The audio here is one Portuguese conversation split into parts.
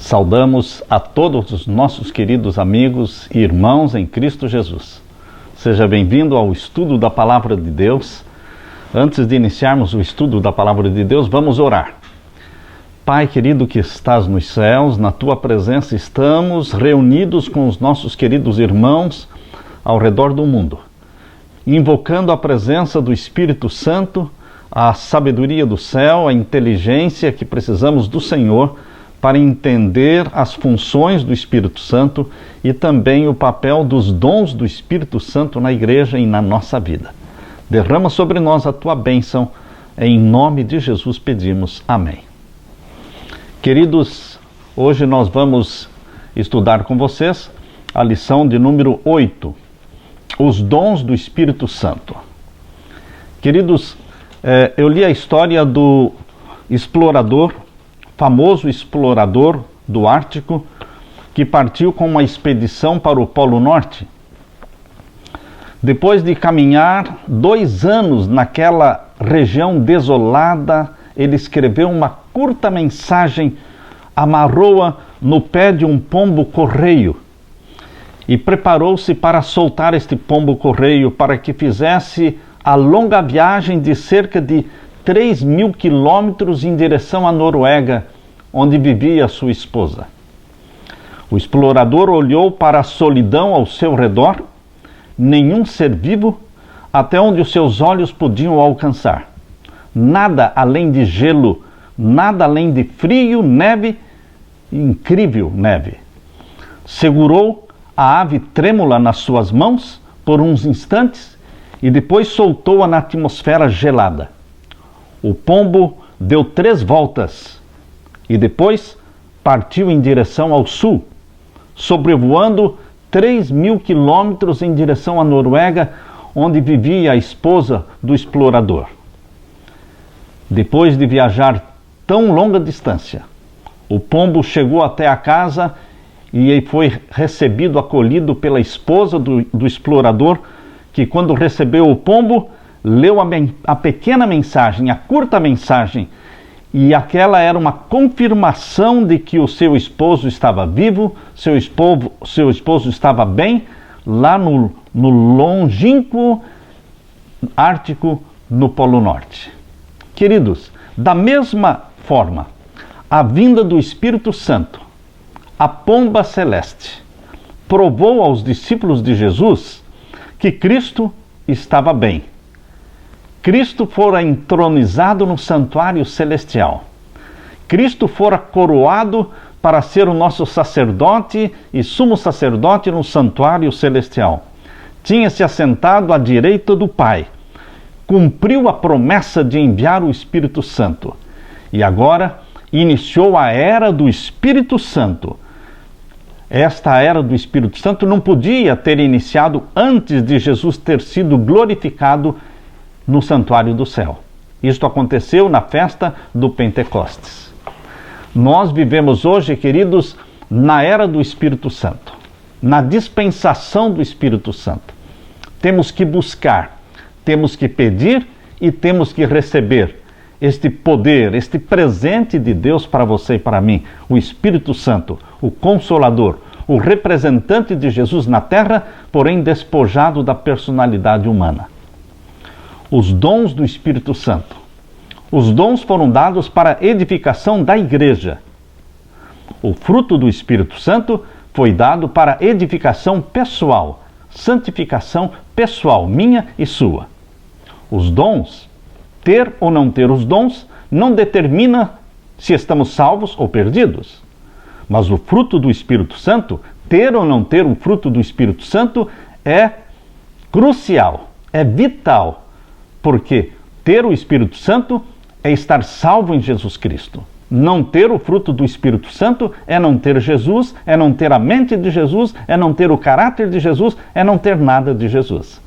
Saudamos a todos os nossos queridos amigos e irmãos em Cristo Jesus. Seja bem-vindo ao estudo da Palavra de Deus. Antes de iniciarmos o estudo da Palavra de Deus, vamos orar. Pai querido que estás nos céus, na Tua presença estamos reunidos com os nossos queridos irmãos ao redor do mundo, invocando a presença do Espírito Santo, a sabedoria do céu, a inteligência que precisamos do Senhor para entender as funções do Espírito Santo e também o papel dos dons do Espírito Santo na igreja e na nossa vida. Derrama sobre nós a Tua bênção, em nome de Jesus pedimos. Amém. Queridos, hoje nós vamos estudar com vocês a lição de número 8, os dons do Espírito Santo. Queridos, eu li a história do explorador, famoso explorador do Ártico, que partiu com uma expedição para o Polo Norte. Depois de caminhar 2 anos naquela região desolada, ele escreveu uma curta mensagem, amarrou-a no pé de um pombo-correio e preparou-se para soltar este pombo-correio para que fizesse a longa viagem de cerca de 3.000 quilômetros em direção à Noruega, onde vivia sua esposa. O explorador olhou para a solidão ao seu redor, nenhum ser vivo, até onde os seus olhos podiam alcançar. Nada além de gelo, nada além de frio, neve, incrível neve. Segurou a ave trêmula nas suas mãos por uns instantes e depois soltou-a na atmosfera gelada. O pombo deu 3 voltas e depois partiu em direção ao sul, sobrevoando 3.000 quilômetros em direção à Noruega, onde vivia a esposa do explorador. Depois de viajar tão longa distância, o pombo chegou até a casa e foi recebido, acolhido pela esposa do explorador, que quando recebeu o pombo, leu a pequena mensagem, a curta mensagem, e aquela era uma confirmação de que o seu esposo estava vivo, seu esposo estava bem, lá no longínquo Ártico, no Polo Norte. Queridos, da mesma forma, a vinda do Espírito Santo, a pomba celeste, provou aos discípulos de Jesus que Cristo estava bem. Cristo fora entronizado no santuário celestial. Cristo fora coroado para ser o nosso sacerdote e sumo sacerdote no santuário celestial. Tinha se assentado à direita do Pai. Cumpriu a promessa de enviar o Espírito Santo. E agora iniciou a era do Espírito Santo. Esta era do Espírito Santo não podia ter iniciado antes de Jesus ter sido glorificado no santuário do céu. Isto aconteceu na festa do Pentecostes. Nós vivemos hoje, queridos, na era do Espírito Santo, na dispensação do Espírito Santo. Temos que buscar, temos que pedir e temos que receber este poder, este presente de Deus para você e para mim, o Espírito Santo, o Consolador, o representante de Jesus na terra, porém despojado da personalidade humana. Os dons do Espírito Santo. Os dons foram dados para a edificação da igreja. O fruto do Espírito Santo foi dado para a edificação pessoal, santificação pessoal, minha e sua. Os dons, ter ou não ter os dons, não determina se estamos salvos ou perdidos. Mas o fruto do Espírito Santo, ter ou não ter o fruto do Espírito Santo, é crucial, é vital, porque ter o Espírito Santo é estar salvo em Jesus Cristo. Não ter o fruto do Espírito Santo é não ter Jesus, é não ter a mente de Jesus, é não ter o caráter de Jesus, é não ter nada de Jesus.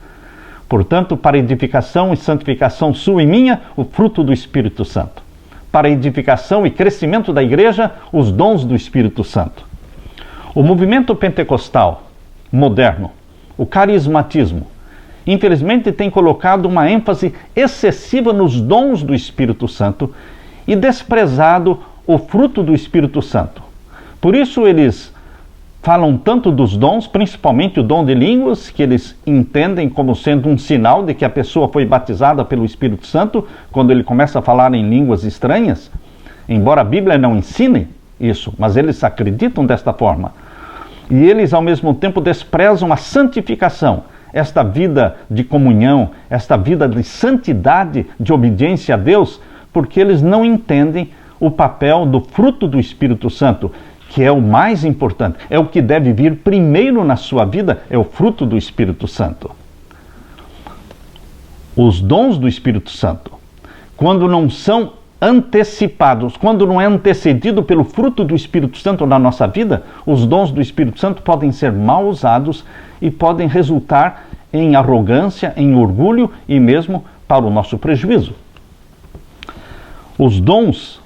Portanto, para edificação e santificação sua e minha, o fruto do Espírito Santo. Para edificação e crescimento da igreja, os dons do Espírito Santo. O movimento pentecostal moderno, o carismatismo, infelizmente tem colocado uma ênfase excessiva nos dons do Espírito Santo e desprezado o fruto do Espírito Santo. Por isso eles falam tanto dos dons, principalmente o dom de línguas, que eles entendem como sendo um sinal de que a pessoa foi batizada pelo Espírito Santo, quando ele começa a falar em línguas estranhas, embora a Bíblia não ensine isso, mas eles acreditam desta forma. E eles, ao mesmo tempo, desprezam a santificação, esta vida de comunhão, esta vida de santidade, de obediência a Deus, porque eles não entendem o papel do fruto do Espírito Santo, que é o mais importante, é o que deve vir primeiro na sua vida, é o fruto do Espírito Santo. Os dons do Espírito Santo, quando não são antecipados, quando não é antecedido pelo fruto do Espírito Santo na nossa vida, os dons do Espírito Santo podem ser mal usados e podem resultar em arrogância, em orgulho e mesmo para o nosso prejuízo. Os dons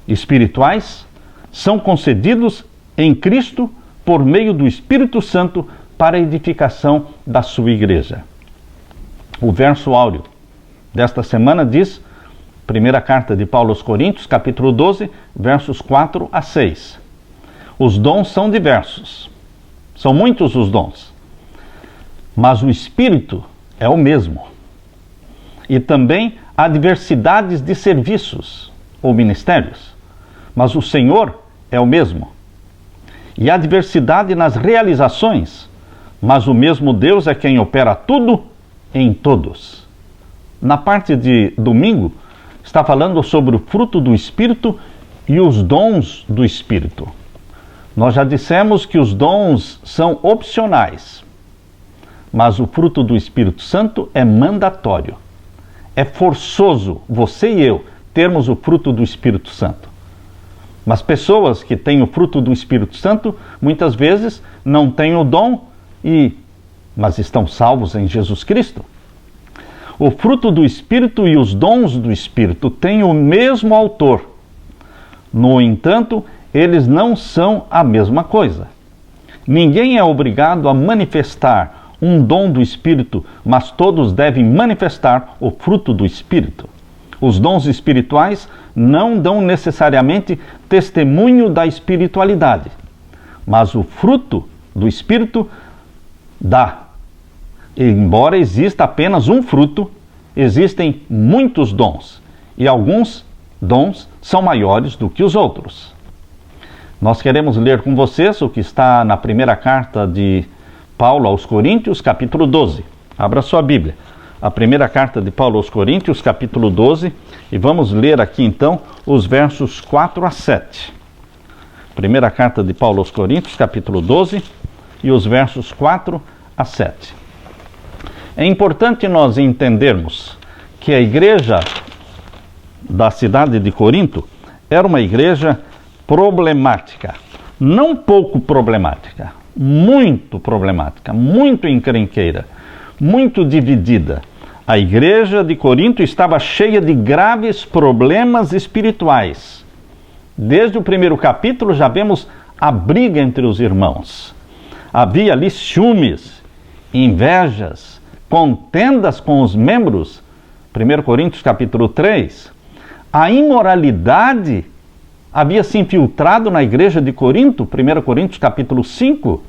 espirituais são concedidos em Cristo por meio do Espírito Santo para a edificação da sua igreja. O verso áureo desta semana diz, primeira carta de Paulo aos Coríntios, capítulo 12, versos 4 a 6. Os dons são diversos, são muitos os dons, mas o Espírito é o mesmo. E também há diversidades de serviços ou ministérios, mas o Senhor é o mesmo. E há diversidade nas realizações, mas o mesmo Deus é quem opera tudo em todos. Na parte de domingo, está falando sobre o fruto do Espírito e os dons do Espírito. Nós já dissemos que os dons são opcionais, mas o fruto do Espírito Santo é mandatório. É forçoso, você e eu, termos o fruto do Espírito Santo. Mas pessoas que têm o fruto do Espírito Santo, muitas vezes não têm o dom, mas estão salvos em Jesus Cristo. O fruto do Espírito e os dons do Espírito têm o mesmo autor. No entanto, eles não são a mesma coisa. Ninguém é obrigado a manifestar um dom do Espírito, mas todos devem manifestar o fruto do Espírito. Os dons espirituais não dão necessariamente testemunho da espiritualidade, mas o fruto do Espírito dá. Embora exista apenas um fruto, existem muitos dons, e alguns dons são maiores do que os outros. Nós queremos ler com vocês o que está na primeira carta de Paulo aos Coríntios, capítulo 12. Abra sua Bíblia. A primeira carta de Paulo aos Coríntios, capítulo 12, e vamos ler aqui então os versos 4 a 7. Primeira carta de Paulo aos Coríntios, capítulo 12, e os versos 4 a 7. É importante nós entendermos que a igreja da cidade de Corinto era uma igreja problemática, não pouco problemática, muito encrenqueira, muito dividida. A igreja de Corinto estava cheia de graves problemas espirituais. Desde o primeiro capítulo já vemos a briga entre os irmãos. Havia ali ciúmes, invejas, contendas com os membros. 1 Coríntios capítulo 3. A imoralidade havia se infiltrado na igreja de Corinto. 1 Coríntios capítulo 5.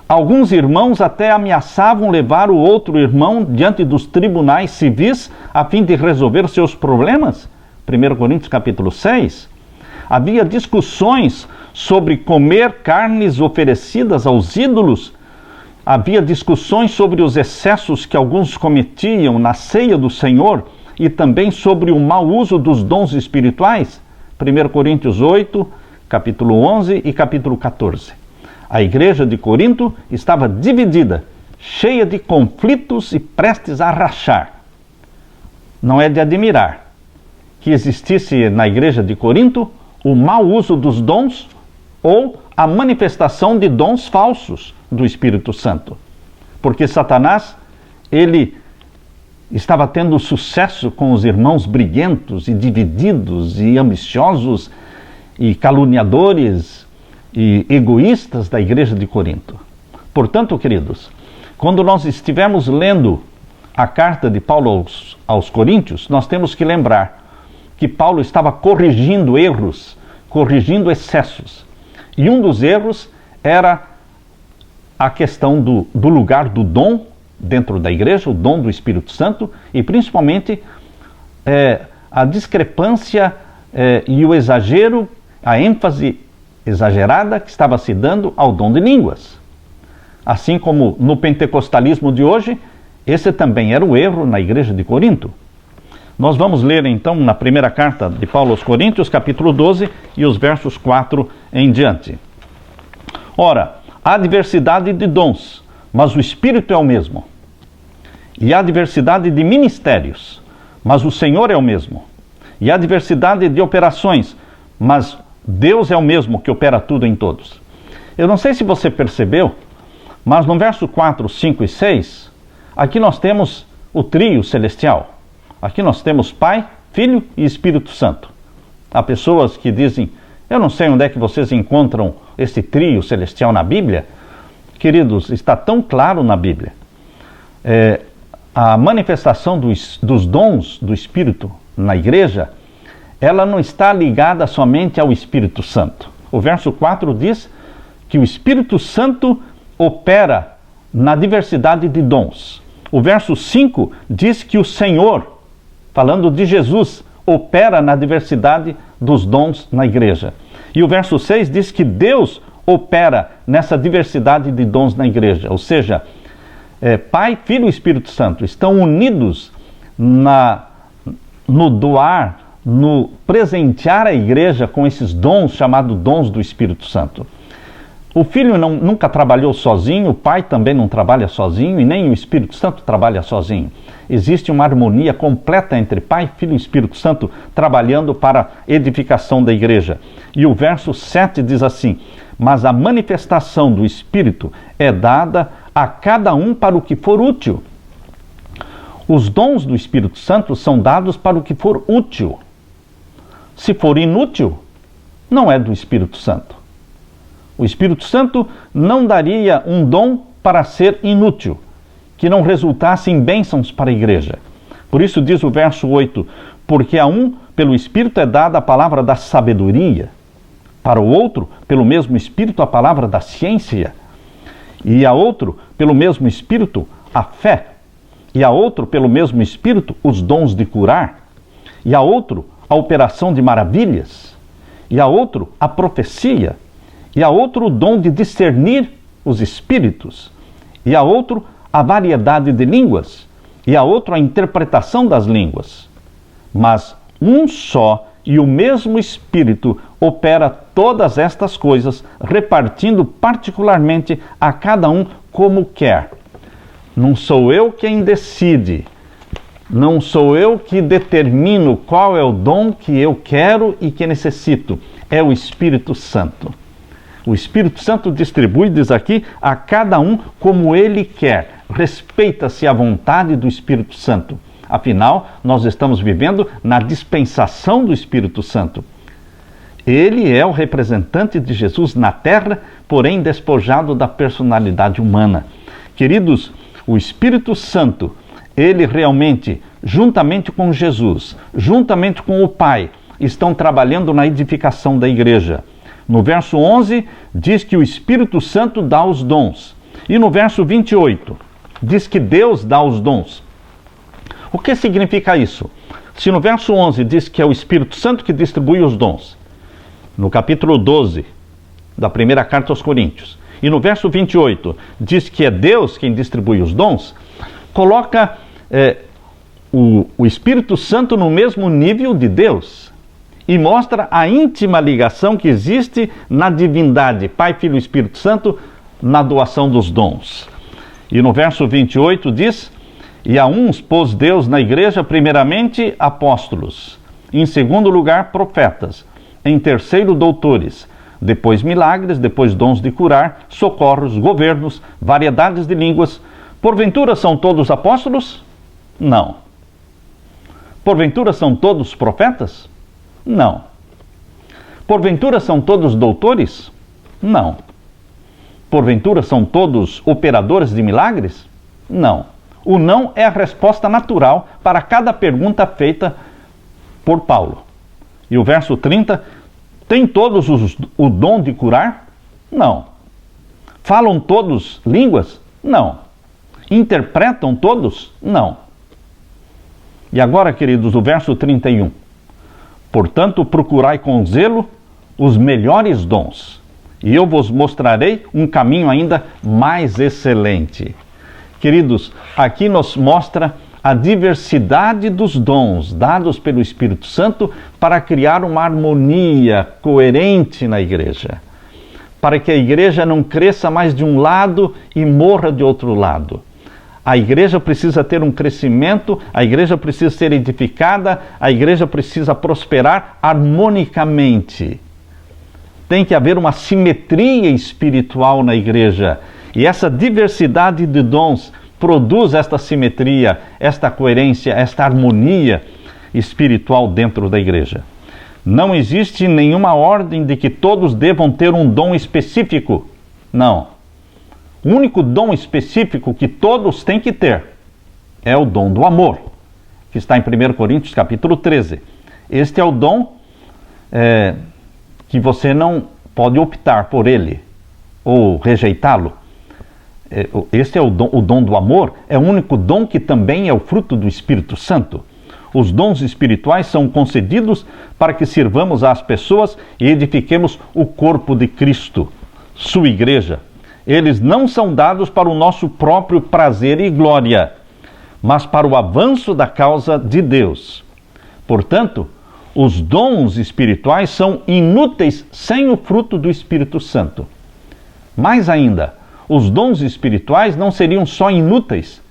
Alguns irmãos até ameaçavam levar o outro irmão diante dos tribunais civis a fim de resolver seus problemas. 1 Coríntios capítulo 6. Havia discussões sobre comer carnes oferecidas aos ídolos. Havia discussões sobre os excessos que alguns cometiam na ceia do Senhor e também sobre o mau uso dos dons espirituais. 1 Coríntios 8, capítulo 11 e capítulo 14. A igreja de Corinto estava dividida, cheia de conflitos e prestes a rachar. Não é de admirar que existisse na igreja de Corinto o mau uso dos dons ou a manifestação de dons falsos do Espírito Santo. Porque Satanás, ele estava tendo sucesso com os irmãos briguentos e divididos e ambiciosos e caluniadores e egoístas da igreja de Corinto. Portanto, queridos, quando nós estivermos lendo a carta de Paulo aos Coríntios, nós temos que lembrar que Paulo estava corrigindo erros, corrigindo excessos. E um dos erros era a questão do lugar do dom dentro da igreja, o dom do Espírito Santo, e principalmente a discrepância e o exagero, a ênfase exagerada que estava se dando ao dom de línguas. Assim como no pentecostalismo de hoje, esse também era o erro na igreja de Corinto. Nós vamos ler então na primeira carta de Paulo aos Coríntios, capítulo 12, e os versos 4 em diante. Ora, há diversidade de dons, mas o Espírito é o mesmo. E há diversidade de ministérios, mas o Senhor é o mesmo. E há diversidade de operações, mas Deus é o mesmo que opera tudo em todos. Eu não sei se você percebeu, mas no verso 4, 5 e 6, aqui nós temos o trio celestial. Aqui nós temos Pai, Filho e Espírito Santo. Há pessoas que dizem, eu não sei onde é que vocês encontram esse trio celestial na Bíblia. Queridos, está tão claro na Bíblia. A manifestação dos dons do Espírito na igreja, ela não está ligada somente ao Espírito Santo. O verso 4 diz que o Espírito Santo opera na diversidade de dons. O verso 5 diz que o Senhor, falando de Jesus, opera na diversidade dos dons na igreja. E o verso 6 diz que Deus opera nessa diversidade de dons na igreja. Ou seja, Pai, Filho e Espírito Santo estão unidos no doar, no presentear a igreja com esses dons chamados dons do Espírito Santo. O Filho nunca trabalhou sozinho, o Pai também não trabalha sozinho e nem o Espírito Santo trabalha sozinho. Existe uma harmonia completa entre Pai, Filho e Espírito Santo trabalhando para a edificação da igreja. E o verso 7 diz assim, mas a manifestação do Espírito é dada a cada um para o que for útil. Os dons do Espírito Santo são dados para o que for útil. Se for inútil, não é do Espírito Santo. O Espírito Santo não daria um dom para ser inútil, que não resultasse em bênçãos para a igreja. Por isso diz o verso 8, porque a um, pelo Espírito, é dada a palavra da sabedoria, para o outro, pelo mesmo Espírito, a palavra da ciência, e a outro, pelo mesmo Espírito, a fé, e a outro, pelo mesmo Espírito, os dons de curar, e a outro, a operação de maravilhas, e a outro, a profecia, e a outro o dom de discernir os espíritos, e a outro a variedade de línguas, e a outro a interpretação das línguas. Mas um só e o mesmo Espírito opera todas estas coisas, repartindo particularmente a cada um como quer. Não sou eu quem decide, não sou eu que determino qual é o dom que eu quero e que necessito, é o Espírito Santo. O Espírito Santo distribui, diz aqui, a cada um como ele quer. Respeita-se a vontade do Espírito Santo. Afinal, nós estamos vivendo na dispensação do Espírito Santo. Ele é o representante de Jesus na terra, porém despojado da personalidade humana. Queridos, o Espírito Santo, ele realmente, juntamente com Jesus, juntamente com o Pai, estão trabalhando na edificação da igreja. No verso 11, diz que o Espírito Santo dá os dons. E no verso 28, diz que Deus dá os dons. O que significa isso? Se no verso 11 diz que é o Espírito Santo que distribui os dons, no capítulo 12 da primeira carta aos Coríntios, e no verso 28 diz que é Deus quem distribui os dons, coloca o Espírito Santo no mesmo nível de Deus. E mostra a íntima ligação que existe na divindade, Pai, Filho e Espírito Santo, na doação dos dons. E no verso 28 diz, e a uns pôs Deus na igreja, primeiramente apóstolos, em segundo lugar profetas, em terceiro doutores, depois milagres, depois dons de curar, socorros, governos, variedades de línguas. Porventura são todos apóstolos? Não. Porventura são todos profetas? Não. Porventura são todos doutores? Não. Porventura são todos operadores de milagres? Não. O não é a resposta natural para cada pergunta feita por Paulo. E o verso 30, tem todos o dom de curar? Não. Falam todos línguas? Não. Interpretam todos? Não. E agora, queridos, o verso 31. Portanto, procurai com zelo os melhores dons, e eu vos mostrarei um caminho ainda mais excelente. Queridos, aqui nos mostra a diversidade dos dons dados pelo Espírito Santo para criar uma harmonia coerente na igreja, para que a igreja não cresça mais de um lado e morra de outro lado. A igreja precisa ter um crescimento, a igreja precisa ser edificada, a igreja precisa prosperar harmonicamente. Tem que haver uma simetria espiritual na igreja. E essa diversidade de dons produz esta simetria, esta coerência, esta harmonia espiritual dentro da igreja. Não existe nenhuma ordem de que todos devam ter um dom específico. Não. O único dom específico que todos têm que ter é o dom do amor, que está em 1 Coríntios capítulo 13. Este é o dom que você não pode optar por ele ou rejeitá-lo. Este é o dom do amor, é o único dom que também é o fruto do Espírito Santo. Os dons espirituais são concedidos para que sirvamos às pessoas e edifiquemos o corpo de Cristo, sua igreja. Eles não são dados para o nosso próprio prazer e glória, mas para o avanço da causa de Deus. Portanto, os dons espirituais são inúteis sem o fruto do Espírito Santo. Mais ainda, os dons espirituais não seriam só inúteis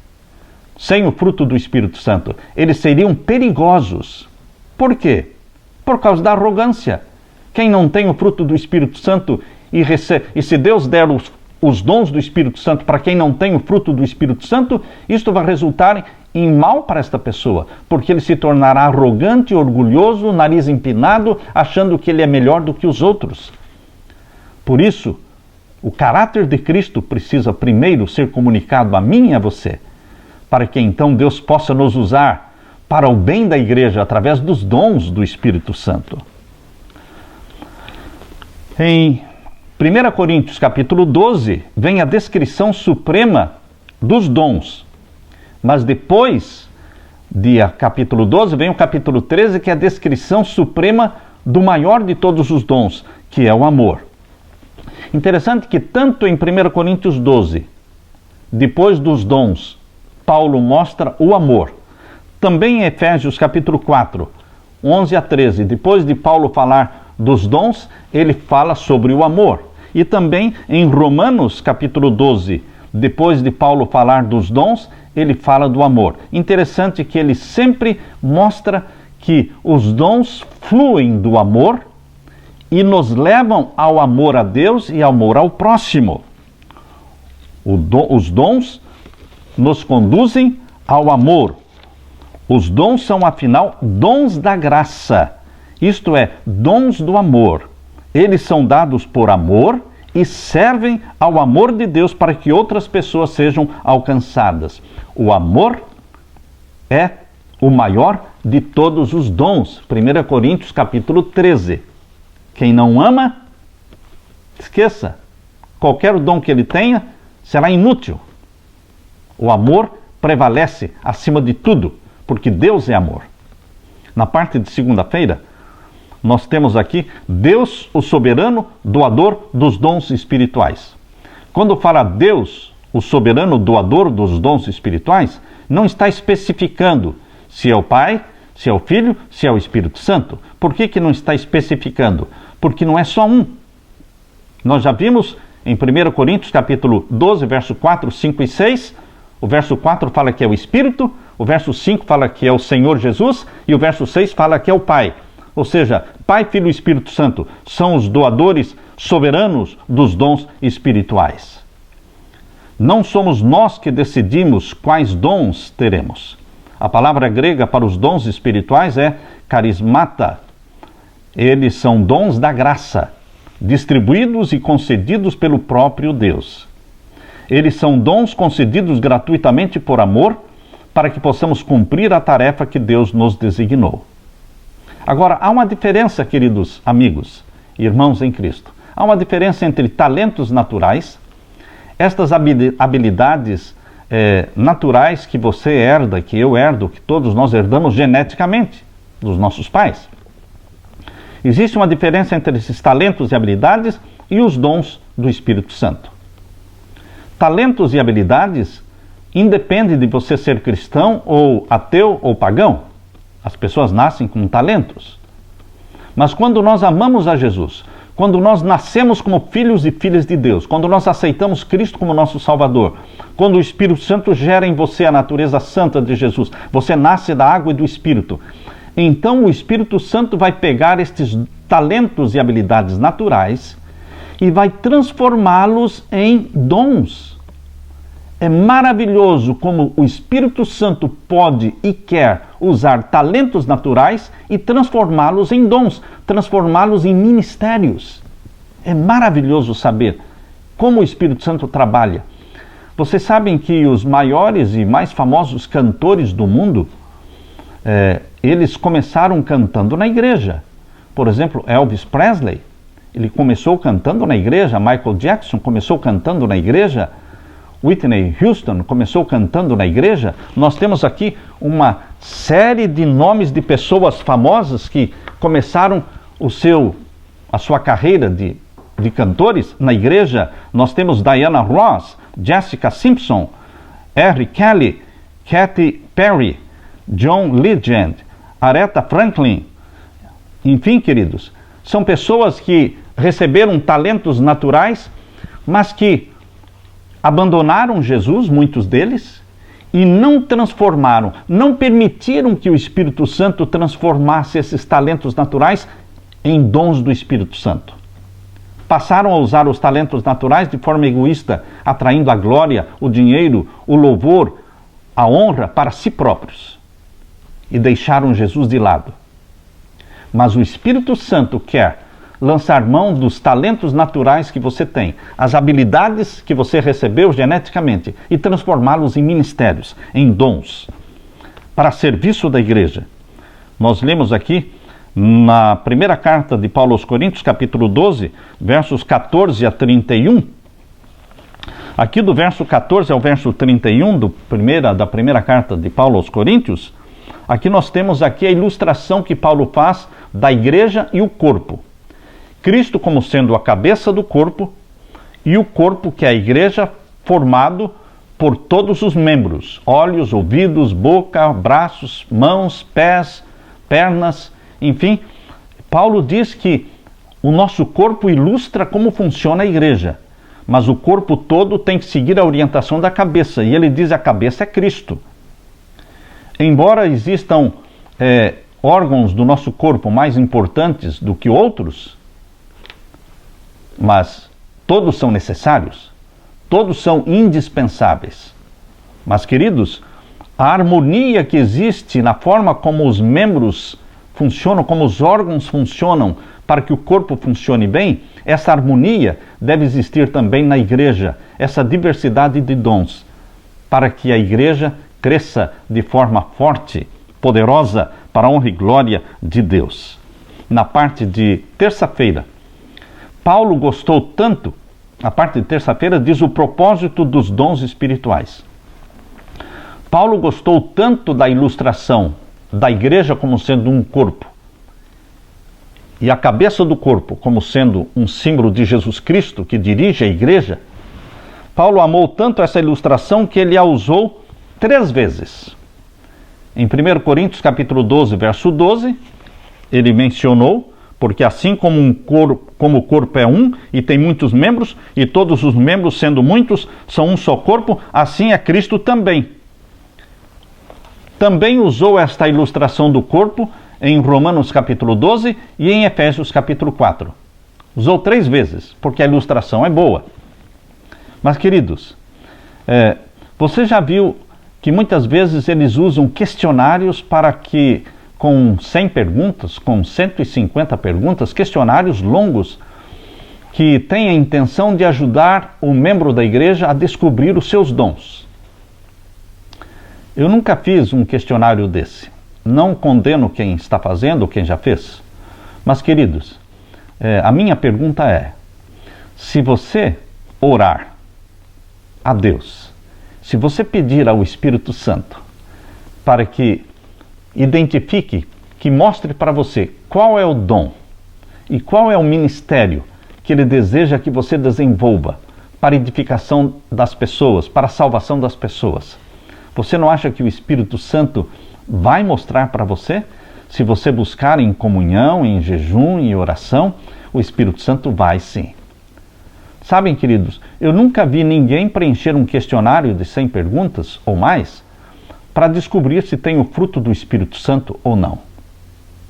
sem o fruto do Espírito Santo, eles seriam perigosos. Por quê? Por causa da arrogância. Quem não tem o fruto do Espírito Santo e se Deus der os dons do Espírito Santo para quem não tem o fruto do Espírito Santo, isto vai resultar em mal para esta pessoa, porque ele se tornará arrogante, orgulhoso, nariz empinado, achando que ele é melhor do que os outros. Por isso, o caráter de Cristo precisa primeiro ser comunicado a mim e a você, para que então Deus possa nos usar para o bem da igreja através dos dons do Espírito Santo. Em 1 Coríntios capítulo 12, vem a descrição suprema dos dons. Mas depois de capítulo 12, vem o capítulo 13, que é a descrição suprema do maior de todos os dons, que é o amor. Interessante que tanto em 1 Coríntios 12, depois dos dons, Paulo mostra o amor. Também em Efésios capítulo 4, 11 a 13, depois de Paulo falar dos dons, ele fala sobre o amor. E também em Romanos capítulo 12, depois de Paulo falar dos dons, ele fala do amor. Interessante que ele sempre mostra que os dons fluem do amor e nos levam ao amor a Deus e ao amor ao próximo. Os dons nos conduzem ao amor. Os dons são, afinal, dons da graça. Isto é, dons do amor. Eles são dados por amor e servem ao amor de Deus para que outras pessoas sejam alcançadas. O amor é o maior de todos os dons. 1 Coríntios capítulo 13. Quem não ama, esqueça. Qualquer dom que ele tenha será inútil. O amor prevalece acima de tudo, porque Deus é amor. Na parte de segunda-feira, nós temos aqui Deus, o soberano doador dos dons espirituais. Quando fala Deus, o soberano doador dos dons espirituais, não está especificando se é o Pai, se é o Filho, se é o Espírito Santo. Por que não está especificando? Porque não é só um. Nós já vimos em 1 Coríntios capítulo 12, verso 4, 5 e 6, o verso 4 fala que é o Espírito, o verso 5 fala que é o Senhor Jesus e o verso 6 fala que é o Pai. Ou seja, Pai, Filho e Espírito Santo são os doadores soberanos dos dons espirituais. Não somos nós que decidimos quais dons teremos. A palavra grega para os dons espirituais é carismata. Eles são dons da graça, distribuídos e concedidos pelo próprio Deus. Eles são dons concedidos gratuitamente por amor, para que possamos cumprir a tarefa que Deus nos designou. Agora, há uma diferença, queridos amigos, irmãos em Cristo. Há uma diferença entre talentos naturais, estas habilidades naturais que você herda, que eu herdo, que todos nós herdamos geneticamente dos nossos pais. Existe uma diferença entre esses talentos e habilidades e os dons do Espírito Santo. Talentos e habilidades independem de você ser cristão ou ateu ou pagão. As pessoas nascem com talentos. Mas quando nós amamos a Jesus, quando nós nascemos como filhos e filhas de Deus, quando nós aceitamos Cristo como nosso Salvador, quando o Espírito Santo gera em você a natureza santa de Jesus, você nasce da água e do Espírito, então o Espírito Santo vai pegar estes talentos e habilidades naturais e vai transformá-los em dons. É maravilhoso como o Espírito Santo pode e quer usar talentos naturais e transformá-los em dons, transformá-los em ministérios. É maravilhoso saber como o Espírito Santo trabalha. Vocês sabem que os maiores e mais famosos cantores do mundo, eles começaram cantando na igreja. Por exemplo, Elvis Presley, ele começou cantando na igreja. Michael Jackson começou cantando na igreja. Whitney Houston começou cantando na igreja. Nós temos aqui uma série de nomes de pessoas famosas que começaram a sua carreira de cantores na igreja. Nós temos Diana Ross, Jessica Simpson, R. Kelly, Katy Perry, John Legend, Aretha Franklin. Enfim, queridos, são pessoas que receberam talentos naturais, mas que abandonaram Jesus, muitos deles, e não transformaram, não permitiram que o Espírito Santo transformasse esses talentos naturais em dons do Espírito Santo. Passaram a usar os talentos naturais de forma egoísta, atraindo a glória, o dinheiro, o louvor, a honra para si próprios. E deixaram Jesus de lado. Mas o Espírito Santo quer lançar mão dos talentos naturais que você tem, as habilidades que você recebeu geneticamente, e transformá-los em ministérios, em dons, para serviço da igreja. Nós lemos aqui na primeira carta de Paulo aos Coríntios, capítulo 12, versos 14 a 31. Aqui do verso 14 ao verso 31 da primeira carta de Paulo aos Coríntios, aqui nós temos aqui a ilustração que Paulo faz da igreja e o corpo. Cristo como sendo a cabeça do corpo, e o corpo, que é a igreja, formado por todos os membros: olhos, ouvidos, boca, braços, mãos, pés, pernas, enfim. Paulo diz que o nosso corpo ilustra como funciona a igreja, mas o corpo todo tem que seguir a orientação da cabeça, e ele diz que a cabeça é Cristo. Embora existam órgãos do nosso corpo mais importantes do que outros, mas todos são necessários, todos são indispensáveis. Mas, queridos, a harmonia que existe na forma como os membros funcionam, como os órgãos funcionam para que o corpo funcione bem, essa harmonia deve existir também na igreja, essa diversidade de dons, para que a igreja cresça de forma forte, poderosa, para a honra e glória de Deus. Na parte de terça-feira, Paulo gostou tanto, a parte de terça-feira diz o propósito dos dons espirituais. Paulo gostou tanto da ilustração da igreja como sendo um corpo, e a cabeça do corpo como sendo um símbolo de Jesus Cristo que dirige a igreja. Paulo amou tanto essa ilustração que ele a usou 3 vezes. Em 1 Coríntios capítulo 12, verso 12, ele mencionou: porque assim como o corpo é um e tem muitos membros, e todos os membros, sendo muitos, são um só corpo, assim é Cristo também. Também usou esta ilustração do corpo em Romanos capítulo 12 e em Efésios capítulo 4. Usou 3 vezes, porque a ilustração é boa. Mas, queridos, você já viu que muitas vezes eles usam questionários para que, com 100 perguntas, com 150 perguntas, questionários longos, que têm a intenção de ajudar o membro da igreja a descobrir os seus dons. Eu nunca fiz um questionário desse. Não condeno quem está fazendo ou quem já fez. Mas, queridos, a minha pergunta é: Se você orar a Deus, se você pedir ao Espírito Santo para que identifique, que mostre para você qual é o dom e qual é o ministério que Ele deseja que você desenvolva para a edificação das pessoas, para a salvação das pessoas, você não acha que o Espírito Santo vai mostrar para você? Se você buscar em comunhão, em jejum, em oração, o Espírito Santo vai sim. Sabem, queridos, eu nunca vi ninguém preencher um questionário de 100 perguntas ou mais para descobrir se tem o fruto do Espírito Santo ou não.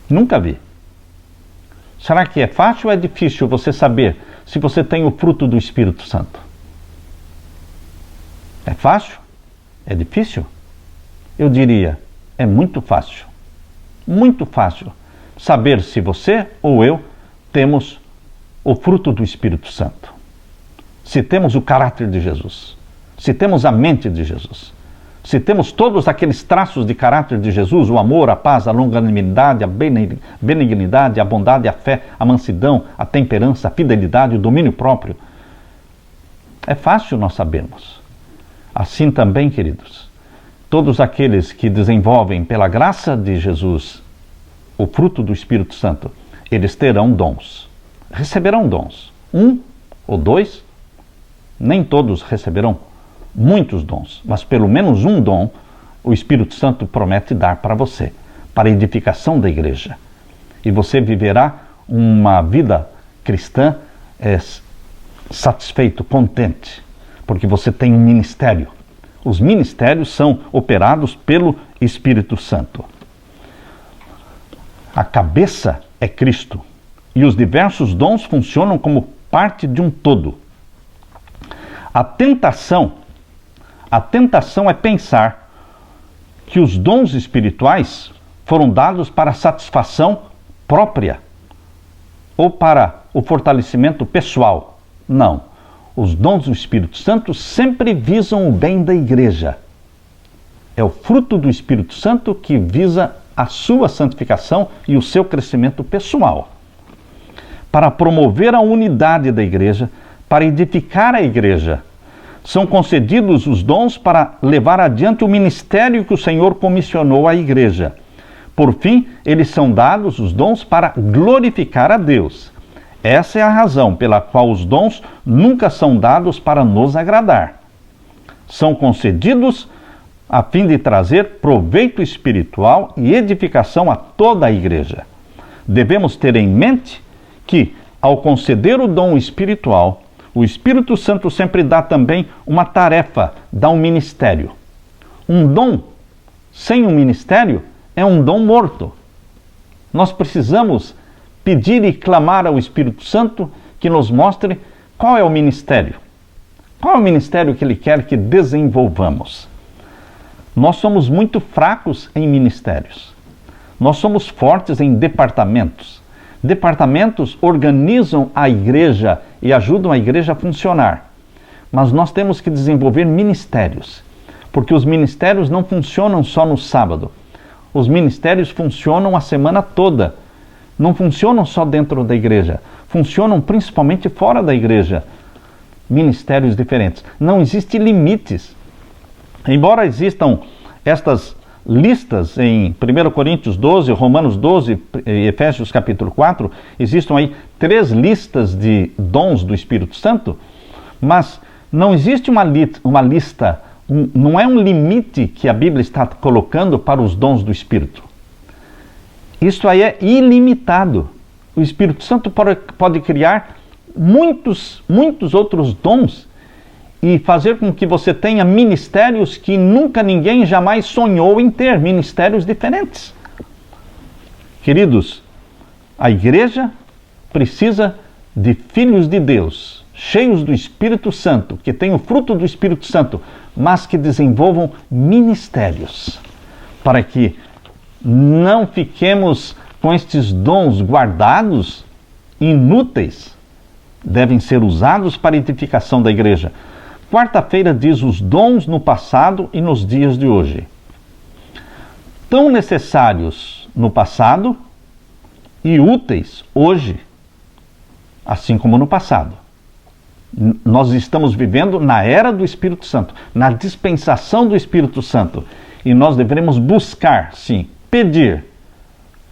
Nunca vi. Será que é fácil ou é difícil você saber se você tem o fruto do Espírito Santo? É fácil? É difícil? Eu diria, é muito fácil. Muito fácil saber se você ou eu temos o fruto do Espírito Santo. Se temos o caráter de Jesus. Se temos a mente de Jesus. Se temos todos aqueles traços de caráter de Jesus, o amor, a paz, a longanimidade, a benignidade, a bondade, a fé, a mansidão, a temperança, a fidelidade, o domínio próprio. É fácil nós sabermos. Assim também, queridos, todos aqueles que desenvolvem pela graça de Jesus o fruto do Espírito Santo, eles terão dons. Receberão dons. 1 ou 2, nem todos receberão muitos dons, mas pelo menos um dom o Espírito Santo promete dar para você, para a edificação da igreja. E você viverá uma vida cristã satisfeito, contente, porque você tem um ministério. Os ministérios são operados pelo Espírito Santo. A cabeça é Cristo e os diversos dons funcionam como parte de um todo. A tentação é pensar que os dons espirituais foram dados para satisfação própria ou para o fortalecimento pessoal. Não. Os dons do Espírito Santo sempre visam o bem da igreja. É o fruto do Espírito Santo que visa a sua santificação e o seu crescimento pessoal. Para promover a unidade da igreja, para edificar a igreja, são concedidos os dons para levar adiante o ministério que o Senhor comissionou à igreja. Por fim, eles são dados, os dons, para glorificar a Deus. Essa é a razão pela qual os dons nunca são dados para nos agradar. São concedidos a fim de trazer proveito espiritual e edificação a toda a igreja. Devemos ter em mente que, ao conceder o dom espiritual, o Espírito Santo sempre dá também uma tarefa, dá um ministério. Um dom sem um ministério é um dom morto. Nós precisamos pedir e clamar ao Espírito Santo que nos mostre qual é o ministério. Qual é o ministério que Ele quer que desenvolvamos? Nós somos muito fracos em ministérios. Nós somos fortes em departamentos. Departamentos organizam a igreja e ajudam a igreja a funcionar. Mas nós temos que desenvolver ministérios, porque os ministérios não funcionam só no sábado. Os ministérios funcionam a semana toda. Não funcionam só dentro da igreja, funcionam principalmente fora da igreja. Ministérios diferentes. Não existem limites. Embora existam estas listas em 1 Coríntios 12, Romanos 12 e Efésios capítulo 4, existam aí 3 listas de dons do Espírito Santo, mas não existe uma lista, não é um limite que a Bíblia está colocando para os dons do Espírito. Isso aí é ilimitado. O Espírito Santo pode criar muitos outros dons e fazer com que você tenha ministérios que nunca ninguém jamais sonhou em ter, ministérios diferentes. Queridos, a igreja precisa de filhos de Deus, cheios do Espírito Santo, que tenham o fruto do Espírito Santo, mas que desenvolvam ministérios, para que não fiquemos com estes dons guardados, inúteis, devem ser usados para a edificação da igreja. Quarta-feira diz os dons no passado e nos dias de hoje. Tão necessários no passado e úteis hoje, assim como no passado. Nós estamos vivendo na era do Espírito Santo, na dispensação do Espírito Santo. E nós devemos buscar, sim, pedir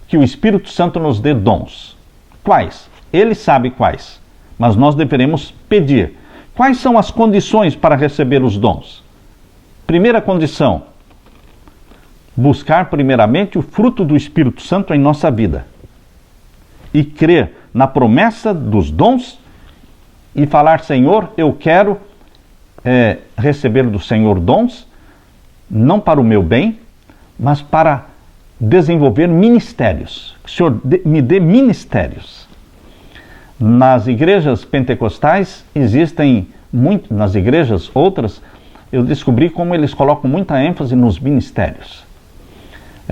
que o Espírito Santo nos dê dons. Quais? Ele sabe quais, mas nós deveremos pedir. Quais são as condições para receber os dons? Primeira condição, buscar primeiramente o fruto do Espírito Santo em nossa vida. E crer na promessa dos dons e falar, Senhor, eu quero receber do Senhor dons, não para o meu bem, mas para desenvolver ministérios. Que o Senhor me dê ministérios. Nas igrejas pentecostais existem nas igrejas outras, eu descobri como eles colocam muita ênfase nos ministérios.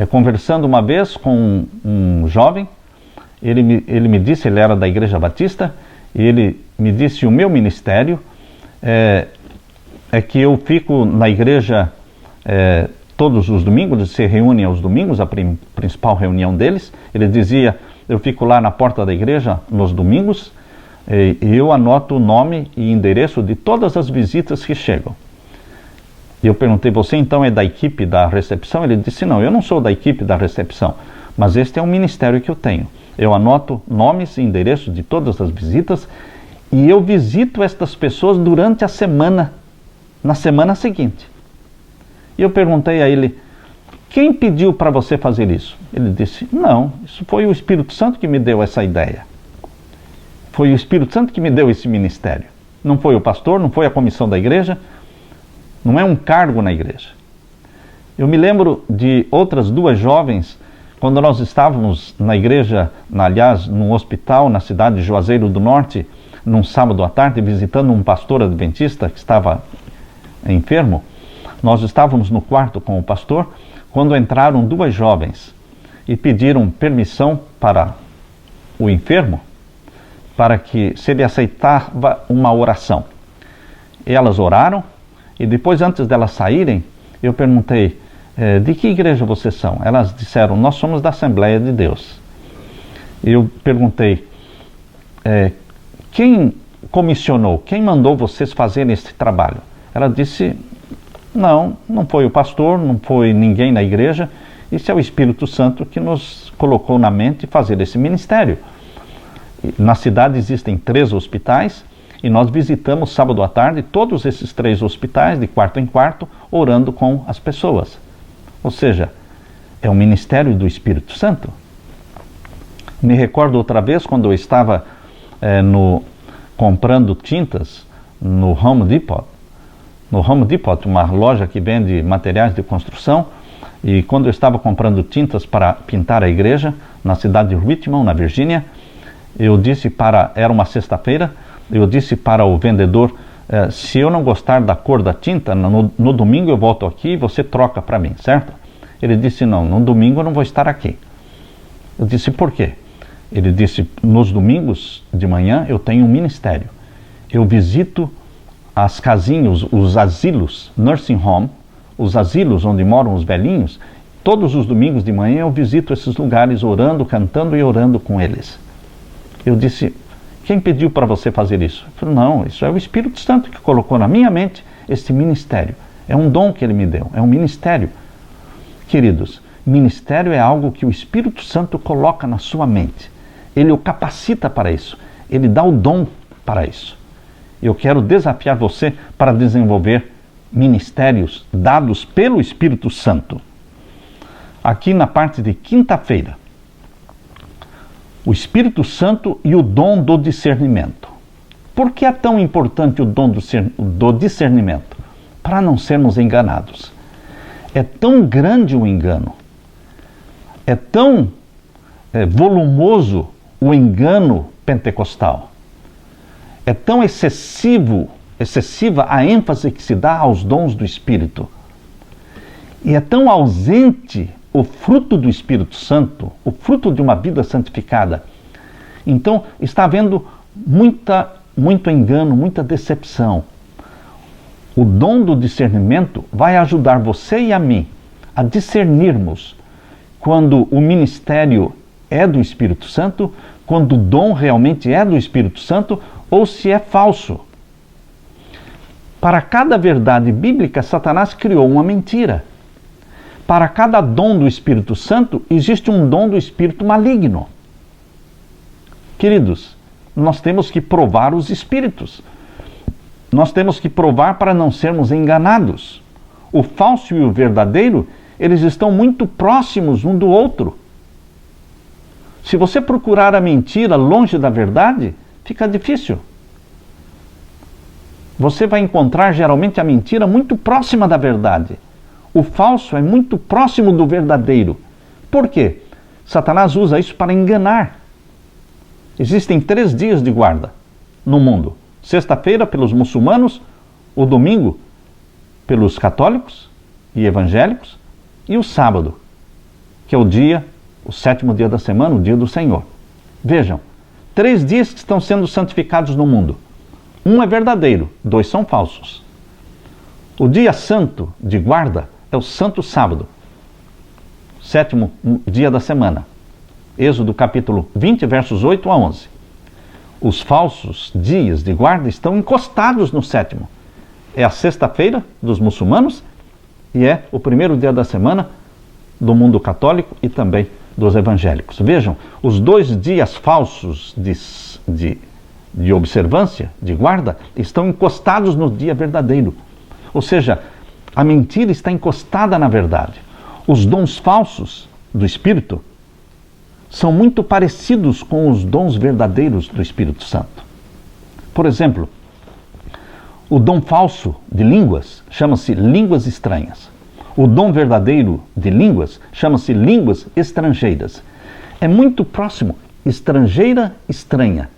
Conversando uma vez com um jovem, ele me disse, ele era da Igreja Batista, e ele me disse, o meu ministério é que eu fico na igreja todos os domingos, eles se reúnem aos domingos, a principal reunião deles. Ele dizia, eu fico lá na porta da igreja nos domingos, e eu anoto o nome e endereço de todas as visitas que chegam. E eu perguntei, você então é da equipe da recepção? Ele disse, não, eu não sou da equipe da recepção, mas este é um ministério que eu tenho. Eu anoto nomes e endereços de todas as visitas e eu visito estas pessoas durante a semana, na semana seguinte. E eu perguntei a ele, quem pediu para você fazer isso? Ele disse, não, isso foi o Espírito Santo que me deu essa ideia. Foi o Espírito Santo que me deu esse ministério. Não foi o pastor, não foi a comissão da igreja, não é um cargo na igreja. Eu me lembro de outras duas jovens, quando nós estávamos na igreja, aliás, num hospital na cidade de Juazeiro do Norte, num sábado à tarde, visitando um pastor adventista que estava enfermo. Nós estávamos no quarto com o pastor, quando entraram duas jovens e pediram permissão para o enfermo, para que, se ele aceitava uma oração. Elas oraram, e depois, antes delas saírem, eu perguntei, de que igreja vocês são? Elas disseram, nós somos da Assembleia de Deus. Eu perguntei, quem comissionou, quem mandou vocês fazerem esse trabalho? Ela disse, não foi o pastor, não foi ninguém na igreja, isso é o Espírito Santo que nos colocou na mente fazer esse ministério. Na cidade existem 3 hospitais, e nós visitamos sábado à tarde todos esses 3 hospitais, de quarto em quarto, orando com as pessoas. Ou seja, é um ministério do Espírito Santo. Me recordo outra vez, quando eu estava comprando tintas no Home Depot. No Home Depot, uma loja que vende materiais de construção. E quando eu estava comprando tintas para pintar a igreja, na cidade de Richmond, na Virgínia, era uma sexta-feira, eu disse para o vendedor, se eu não gostar da cor da tinta, no domingo eu volto aqui e você troca para mim, certo? Ele disse, não, no domingo eu não vou estar aqui. Eu disse, por quê? Ele disse, nos domingos de manhã eu tenho um ministério. Eu visito as casinhas, os asilos, nursing home, os asilos onde moram os velhinhos. Todos os domingos de manhã eu visito esses lugares orando, cantando e orando com eles. Eu disse, quem pediu para você fazer isso? Eu falei, não, isso é o Espírito Santo que colocou na minha mente este ministério. É um dom que ele me deu, é um ministério. Queridos, ministério é algo que o Espírito Santo coloca na sua mente. Ele o capacita para isso, ele dá o dom para isso. Eu quero desafiar você para desenvolver ministérios dados pelo Espírito Santo. Aqui na parte de quinta-feira, o Espírito Santo e o dom do discernimento. Por que é tão importante o dom do discernimento? Para não sermos enganados. É tão grande o engano, é tão volumoso o engano pentecostal, é tão excessiva a ênfase que se dá aos dons do Espírito, e é tão ausente o fruto do Espírito Santo, o fruto de uma vida santificada. Então, está havendo muito engano, muita decepção. O dom do discernimento vai ajudar você e a mim a discernirmos quando o ministério é do Espírito Santo, quando o dom realmente é do Espírito Santo, ou se é falso, Para cada verdade bíblica, Satanás criou uma mentira. Para cada dom do Espírito Santo, existe um dom do Espírito maligno. Queridos, nós temos que provar os Espíritos. Nós temos que provar para não sermos enganados. O falso e o verdadeiro, eles estão muito próximos um do outro. Se você procurar a mentira longe da verdade, fica difícil. Você vai encontrar geralmente a mentira muito próxima da verdade. O falso é muito próximo do verdadeiro. Por quê? Satanás usa isso para enganar. Existem 3 dias de guarda no mundo. Sexta-feira pelos muçulmanos, o domingo pelos católicos e evangélicos, e o sábado, que é o 7º dia da semana, o dia do Senhor. Vejam, 3 dias que estão sendo santificados no mundo. Um é verdadeiro, 2 são falsos. O dia santo de guarda é o Santo Sábado, 7º dia da semana. Êxodo capítulo 20, versos 8 a 11. Os falsos dias de guarda estão encostados no 7º. É a sexta-feira dos muçulmanos e é o 1º dia da semana do mundo católico e também dos evangélicos. Vejam, os 2 dias falsos de observância, de guarda, estão encostados no dia verdadeiro. Ou seja, a mentira está encostada na verdade. Os dons falsos do Espírito são muito parecidos com os dons verdadeiros do Espírito Santo. Por exemplo, o dom falso de línguas chama-se línguas estranhas. O dom verdadeiro de línguas chama-se línguas estrangeiras. É muito próximo, estrangeira, estranha.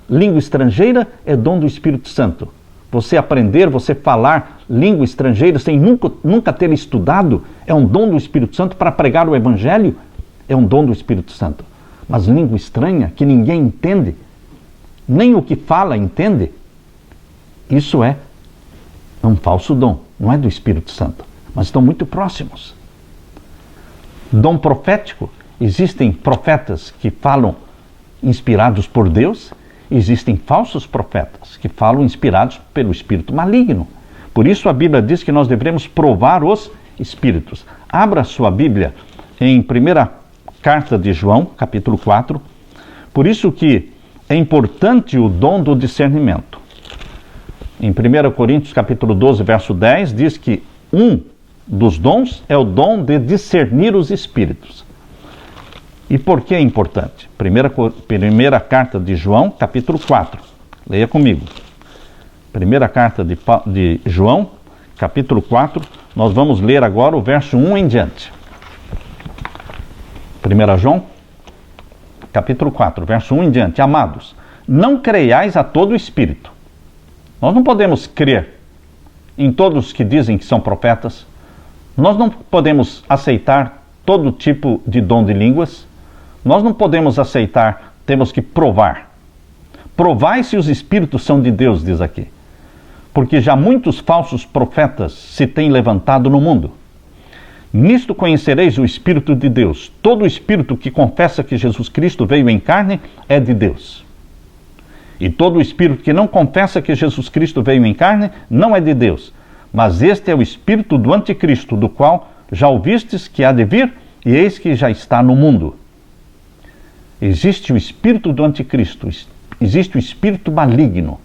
Língua estrangeira é dom do Espírito Santo. Você aprender, você falar língua estrangeira sem nunca ter estudado, é um dom do Espírito Santo. Para pregar o Evangelho, é um dom do Espírito Santo. Mas língua estranha, que ninguém entende, nem o que fala entende, isso é um falso dom, não é do Espírito Santo, mas estão muito próximos. Dom profético, existem profetas que falam inspirados por Deus, existem falsos profetas que falam inspirados pelo espírito maligno. Por isso a Bíblia diz que nós devemos provar os espíritos. Abra sua Bíblia em 1ª carta de João, capítulo 4. Por isso que é importante o dom do discernimento. Em 1 Coríntios capítulo 12, verso 10, diz que um dos dons é o dom de discernir os espíritos. E por que é importante? Primeira carta de João, capítulo 4. Leia comigo. Primeira carta de João, capítulo 4. Nós vamos ler agora o verso 1 em diante. 1 João, capítulo 4, verso 1 em diante. Amados, não creiais a todo espírito. Nós não podemos crer em todos que dizem que são profetas. Nós não podemos aceitar todo tipo de dom de línguas. Nós não podemos aceitar, temos que provar. Provai se os espíritos são de Deus, diz aqui. Porque já muitos falsos profetas se têm levantado no mundo. Nisto conhecereis o Espírito de Deus. Todo espírito que confessa que Jesus Cristo veio em carne é de Deus. E todo espírito que não confessa que Jesus Cristo veio em carne não é de Deus. Mas este é o espírito do anticristo, do qual já ouvistes que há de vir, e eis que já está no mundo. Existe o espírito do anticristo, existe o espírito maligno,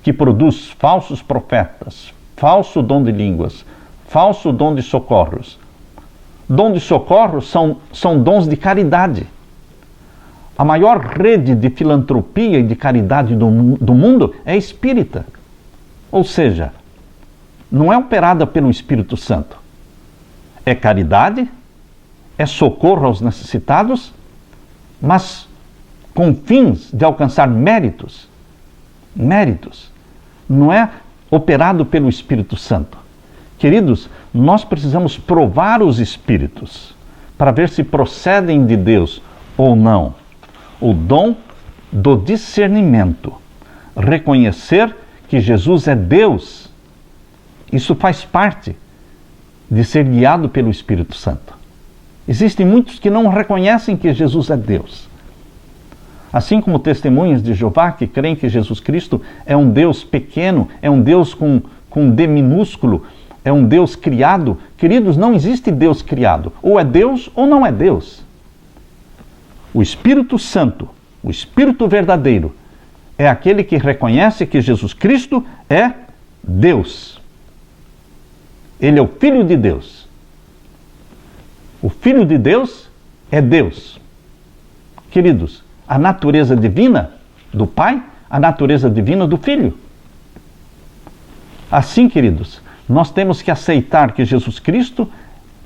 que produz falsos profetas, falso dom de línguas, falso dom de socorros. Dom de socorro são dons de caridade. A maior rede de filantropia e de caridade do mundo é espírita. Ou seja, não é operada pelo Espírito Santo. É caridade, é socorro aos necessitados, mas com fins de alcançar méritos. Méritos. Não é operado pelo Espírito Santo. Queridos, nós precisamos provar os espíritos para ver se procedem de Deus ou não. O dom do discernimento. Reconhecer que Jesus é Deus. Isso faz parte de ser guiado pelo Espírito Santo. Existem muitos que não reconhecem que Jesus é Deus. Assim como testemunhas de Jeová que creem que Jesus Cristo é um Deus pequeno, é um Deus com com D minúsculo, é um Deus criado. Queridos, não existe Deus criado. Ou é Deus ou não é Deus. O Espírito Santo, o Espírito verdadeiro, é aquele que reconhece que Jesus Cristo é Deus. Ele é o Filho de Deus. O Filho de Deus é Deus. Queridos, a natureza divina do Pai, a natureza divina do Filho. Assim, queridos, nós temos que aceitar que Jesus Cristo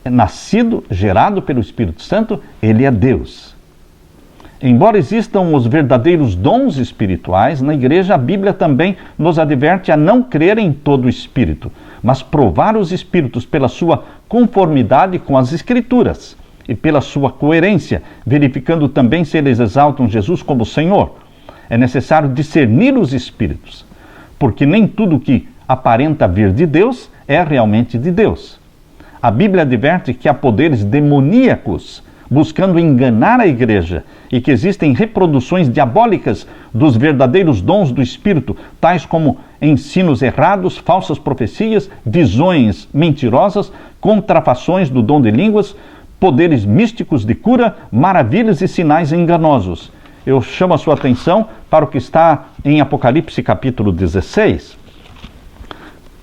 é nascido, gerado pelo Espírito Santo, ele é Deus. Embora existam os verdadeiros dons espirituais, na igreja a Bíblia também nos adverte a não crer em todo o Espírito, mas provar os Espíritos pela sua conformidade com as Escrituras e pela sua coerência, verificando também se eles exaltam Jesus como Senhor. É necessário discernir os Espíritos, porque nem tudo que aparenta vir de Deus é realmente de Deus. A Bíblia adverte que há poderes demoníacos buscando enganar a igreja e que existem reproduções diabólicas dos verdadeiros dons do Espírito, tais como ensinos errados, falsas profecias, visões mentirosas, contrafações do dom de línguas, poderes místicos de cura, maravilhas e sinais enganosos. Eu chamo a sua atenção para o que está em Apocalipse capítulo 16.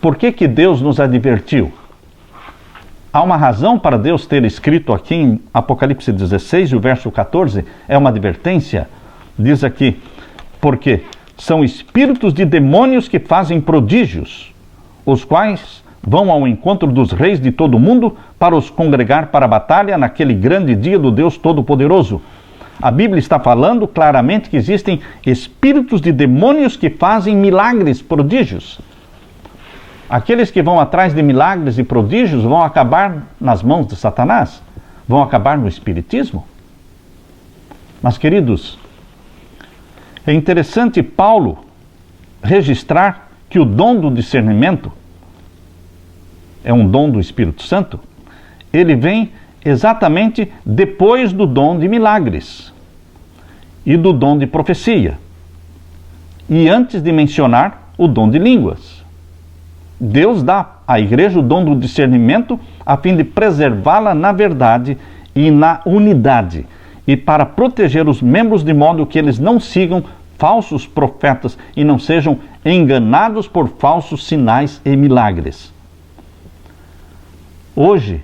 Por que Deus nos advertiu? Há uma razão para Deus ter escrito aqui em Apocalipse 16, o verso 14, é uma advertência. Diz aqui, porque são espíritos de demônios que fazem prodígios, os quais vão ao encontro dos reis de todo o mundo para os congregar para a batalha naquele grande dia do Deus Todo-Poderoso. A Bíblia está falando claramente que existem espíritos de demônios que fazem milagres, prodígios. Aqueles que vão atrás de milagres e prodígios vão acabar nas mãos de Satanás? Vão acabar no espiritismo? Mas, queridos, é interessante Paulo registrar que o dom do discernimento é um dom do Espírito Santo. Ele vem exatamente depois do dom de milagres e do dom de profecia, e antes de mencionar o dom de línguas. Deus dá à igreja o dom do discernimento a fim de preservá-la na verdade e na unidade, e para proteger os membros de modo que eles não sigam falsos profetas e não sejam enganados por falsos sinais e milagres. Hoje,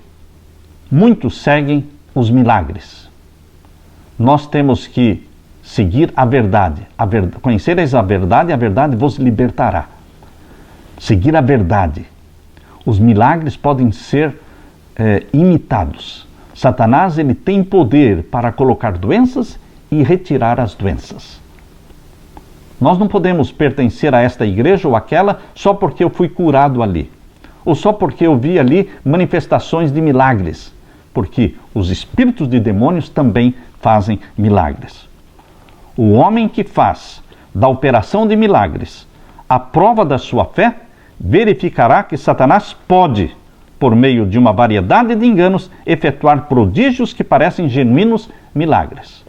muitos seguem os milagres. Nós temos que seguir a verdade. Conhecereis a verdade vos libertará. Seguir a verdade. Os milagres podem ser imitados. Satanás ele tem poder para colocar doenças e retirar as doenças. Nós não podemos pertencer a esta igreja ou aquela só porque eu fui curado ali, ou só porque eu vi ali manifestações de milagres, porque os espíritos de demônios também fazem milagres. O homem que faz da operação de milagres a prova da sua fé, verificará que Satanás pode, por meio de uma variedade de enganos, efetuar prodígios que parecem genuínos milagres.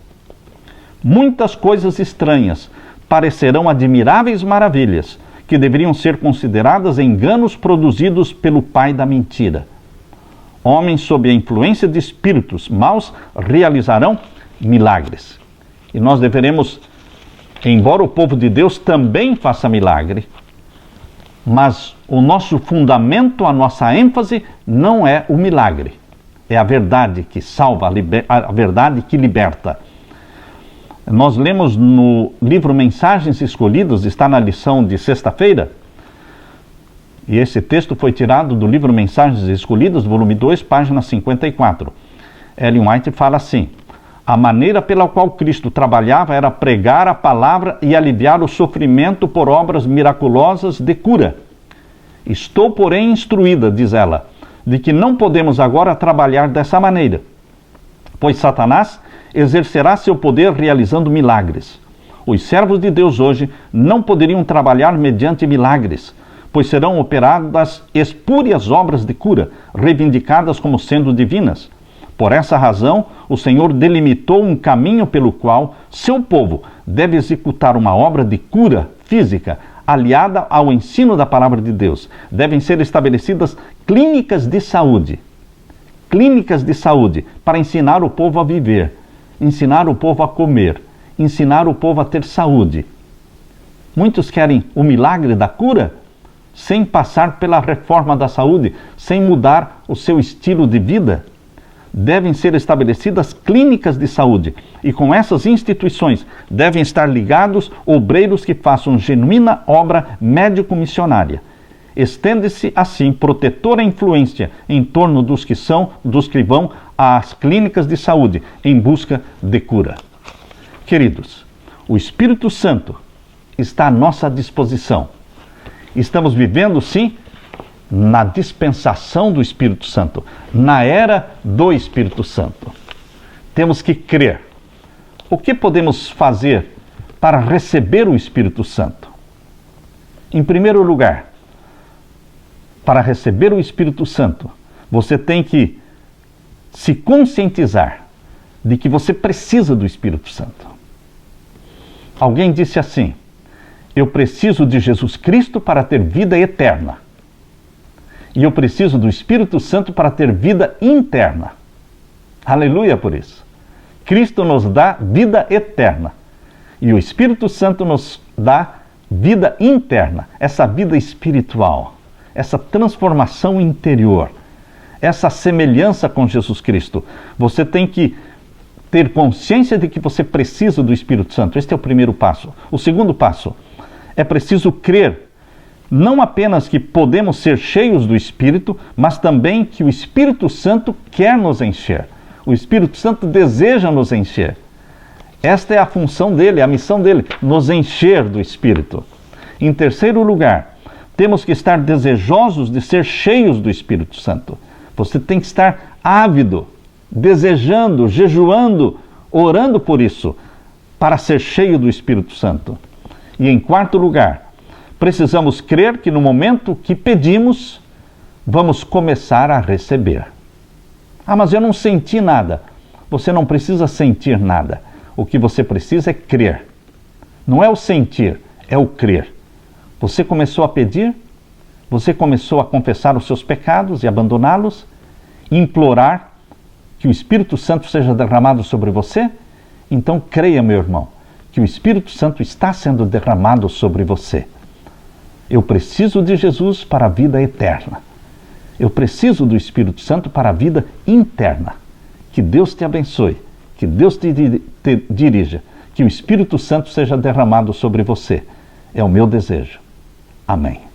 Muitas coisas estranhas parecerão admiráveis maravilhas, que deveriam ser consideradas enganos produzidos pelo pai da mentira. Homens sob a influência de espíritos maus realizarão milagres. E nós deveremos, embora o povo de Deus também faça milagre, mas o nosso fundamento, a nossa ênfase não é o milagre. É a verdade que salva, a verdade que liberta. Nós lemos no livro Mensagens Escolhidas, está na lição de sexta-feira, e esse texto foi tirado do livro Mensagens Escolhidas, volume 2, página 54. Ellen White fala assim: a maneira pela qual Cristo trabalhava era pregar a palavra e aliviar o sofrimento por obras miraculosas de cura. Estou, porém, instruída, diz ela, de que não podemos agora trabalhar dessa maneira, pois Satanás exercerá seu poder realizando milagres. Os servos de Deus hoje não poderiam trabalhar mediante milagres, pois serão operadas espúrias obras de cura, reivindicadas como sendo divinas. Por essa razão, o Senhor delimitou um caminho pelo qual seu povo deve executar uma obra de cura física, aliada ao ensino da palavra de Deus. Devem ser estabelecidas clínicas de saúde para ensinar o povo a viver, ensinar o povo a comer, ensinar o povo a ter saúde. Muitos querem o milagre da cura sem passar pela reforma da saúde, sem mudar o seu estilo de vida. Devem ser estabelecidas clínicas de saúde e com essas instituições devem estar ligados obreiros que façam genuína obra médico-missionária. Estende-se assim protetora influência em torno dos que vão às clínicas de saúde em busca de cura. Queridos, o Espírito Santo está à nossa disposição. Estamos vivendo, sim, na dispensação do Espírito Santo, na era do Espírito Santo. Temos que crer. O que podemos fazer para receber o Espírito Santo? Em primeiro lugar, para receber o Espírito Santo, você tem que se conscientizar de que você precisa do Espírito Santo. Alguém disse assim: eu preciso de Jesus Cristo para ter vida eterna. E eu preciso do Espírito Santo para ter vida interna. Aleluia por isso. Cristo nos dá vida eterna. E o Espírito Santo nos dá vida interna. Essa vida espiritual. Essa transformação interior. Essa semelhança com Jesus Cristo. Você tem que ter consciência de que você precisa do Espírito Santo. Este é o primeiro passo. O segundo passo. É preciso crer, não apenas que podemos ser cheios do Espírito, mas também que o Espírito Santo quer nos encher. O Espírito Santo deseja nos encher. Esta é a função dele, a missão dele, nos encher do Espírito. Em terceiro lugar, temos que estar desejosos de ser cheios do Espírito Santo. Você tem que estar ávido, desejando, jejuando, orando por isso, para ser cheio do Espírito Santo. E em quarto lugar, precisamos crer que no momento que pedimos, vamos começar a receber. Ah, mas eu não senti nada. Você não precisa sentir nada. O que você precisa é crer. Não é o sentir, é o crer. Você começou a pedir, você começou a confessar os seus pecados e abandoná-los, implorar que o Espírito Santo seja derramado sobre você? Então creia, meu irmão, que o Espírito Santo está sendo derramado sobre você. Eu preciso de Jesus para a vida eterna. Eu preciso do Espírito Santo para a vida interna. Que Deus te abençoe, que Deus te dirija, que o Espírito Santo seja derramado sobre você. É o meu desejo. Amém.